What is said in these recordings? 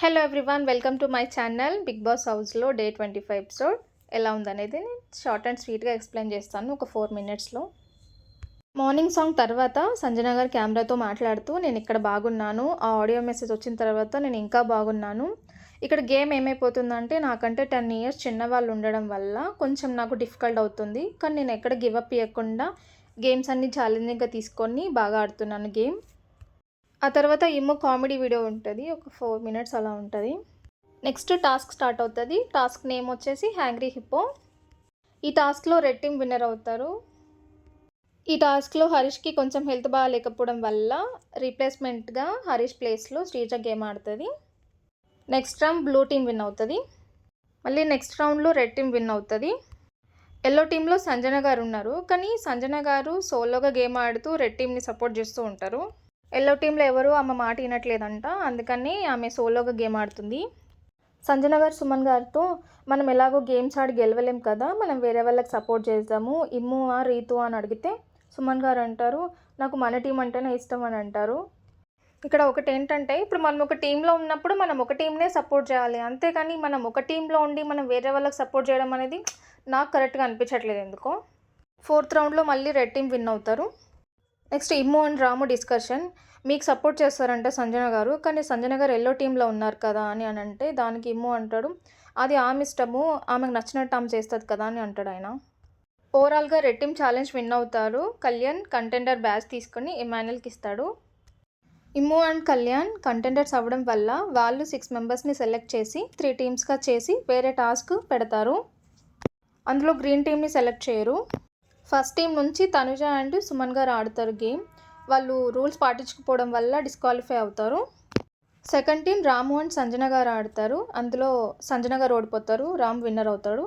Hello everyone, welcome to my channel. Bigg Boss హౌస్లో day 25 episode ఎలా ఉందనేది నేను షార్ట్ అండ్ స్వీట్గా ఎక్స్ప్లెయిన్ చేస్తాను ఒక 4 మినిట్స్లో. మార్నింగ్ సాంగ్ తర్వాత సంజన గారు కెమెరాతో మాట్లాడుతూ నేను ఇక్కడ బాగున్నాను, ఆ ఆడియో మెసేజ్ వచ్చిన తర్వాత నేను ఇంకా బాగున్నాను. ఇక్కడ గేమ్ ఏమైపోతుందంటే నాకంటే 10 ఇయర్స్ చిన్నవాళ్ళు ఉండడం వల్ల కొంచెం నాకు డిఫికల్ట్ అవుతుంది. కానీ నేను ఎక్కడ గివ్ అప్ ఇవ్వకుండా గేమ్స్ అన్నీ ఛాలెంజింగ్గా తీసుకొని బాగా ఆడుతున్నాను గేమ్. ఆ తర్వాత ఏమో కామెడీ వీడియో ఉంటుంది, ఒక 4 మినిట్స్ అలా ఉంటుంది. నెక్స్ట్ టాస్క్ స్టార్ట్ అవుతుంది. టాస్క్ నేమ్ వచ్చేసి హ్యాంగ్రీ హిప్పో. ఈ టాస్క్లో రెడ్ టీమ్ విన్నర్ అవుతారు. ఈ టాస్క్లో హరీష్కి కొంచెం హెల్త్ బాగాలేకపోవడం వల్ల రీప్లేస్మెంట్గా హరీష్ ప్లేస్లో శ్రీజ గేమ్ ఆడుతుంది. Next round blue team win అవుతుంది. మళ్ళీ నెక్స్ట్ రౌండ్లో రెడ్ టీమ్ విన్ అవుతుంది. ఎల్లో టీంలో సంజన గారు ఉన్నారు, కానీ సంజన గారు సోలోగా గేమ్ ఆడుతూ రెడ్ టీమ్ని సపోర్ట్ చేస్తూ ఉంటారు. ఎల్లో టీంలో ఎవరు ఆమె మాట వినట్లేదంట, అందుకని ఆమె సోలోగా గేమ్ ఆడుతుంది. సంజన గారు సుమన్ గారితో మనం ఎలాగో గేమ్స్ ఆడి గెలవలేం కదా, మనం వేరే వాళ్ళకి సపోర్ట్ చేద్దాము, ఇమ్ము రీతు అని అడిగితే సుమన్ గారు అంటారు నాకు మన టీం అంటేనే ఇష్టం అని అంటారు. ఇక్కడ ఒకటి ఏంటంటే, ఇప్పుడు మనం ఒక టీంలో ఉన్నప్పుడు మనం ఒక టీంనే సపోర్ట్ చేయాలి, అంతేకాని మనం ఒక టీంలో ఉండి మనం వేరే వాళ్ళకి సపోర్ట్ చేయడం అనేది నాకు కరెక్ట్గా అనిపించట్లేదు ఎందుకో. 4th రౌండ్లో మళ్ళీ రెడ్ టీం విన్ అవుతారు. Next Immu and Ramu discussion. మీకు సపోర్ట్ చేస్తారంట సంజన గారు, కానీ సంజన గారు ఎల్లో టీంలో ఉన్నారు కదా అని అంటే దానికి ఇమ్ము అంటాడు అది ఆమె ఇష్టము, ఆమెకు నచ్చినట్టు ఆమె చేస్తుంది కదా అని అంటాడు ఆయన. ఓవరాల్గా రెడ్ టీమ్ ఛాలెంజ్ విన్ అవుతారు. కళ్యాణ్ కంటెండర్ బ్యాచ్ తీసుకొని ఇమాన్యుయల్కి ఇస్తాడు. ఇమ్ము అండ్ కళ్యాణ్ కంటెండర్స్ అవ్వడం వల్ల వాళ్ళు 6 మెంబర్స్ని సెలెక్ట్ చేసి 3 టీమ్స్గా చేసి వేరే టాస్క్ పెడతారు. అందులో గ్రీన్ టీమ్ని సెలెక్ట్ చేయరు. ఫస్ట్ టీం నుంచి తనుజ అండ్ సుమన్ గారు ఆడతారు గేమ్. వాళ్ళు రూల్స్ పాటించకపోవడం వల్ల డిస్క్వాలిఫై అవుతారు. Second team Ramu and Sanjana గారు ఆడతారు. అందులో సంజన గారు ఓడిపోతారు, రామ్ విన్నర్ అవుతాడు.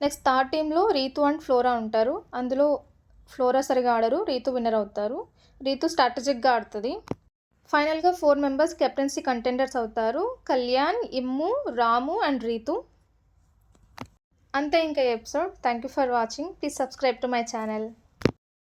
నెక్స్ట్ థర్డ్ టీంలో రీతు అండ్ ఫ్లోరా ఉంటారు. అందులో ఫ్లోరా సరిగా ఆడరు, రీతు విన్నర్ అవుతారు. రీతు స్ట్రాటజిక్గా ఆడుతుంది. ఫైనల్గా 4 మెంబర్స్ కెప్టెన్సీ కంటెండర్స్ అవుతారు, కళ్యాణ్, ఇమ్ము, రాము అండ్ రీతు. అంతే ఇంకా episode. Thank you for watching. Please subscribe to my channel.